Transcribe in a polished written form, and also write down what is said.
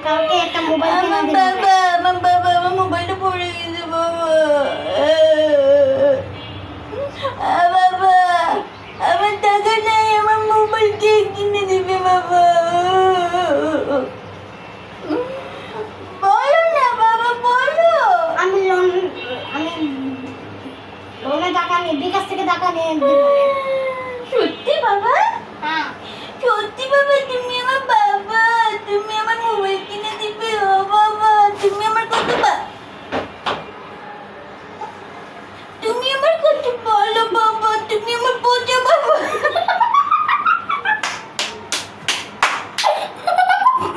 কালকে একটা মোবাইল কিনে দিবি। আমার মোবাইলটা পড়ে গেছে বাবা। বাবা আমার টাকা নাই, আমার মোবাইল কে কিনে দিবে বাবা? বলো না বাবা, বলো। আমি লোনে টাকা নিয়ে বিকাশ থেকে টাকা নিয়ে দিব। সত্যি বাবা? হ্যাঁ সত্যি বাবা, তুমি আমার বাবা, তুমি আমার মোবাইল কিনে দিবে? ও বাবা, তুমি আমার কত তুমি আমার কত বড়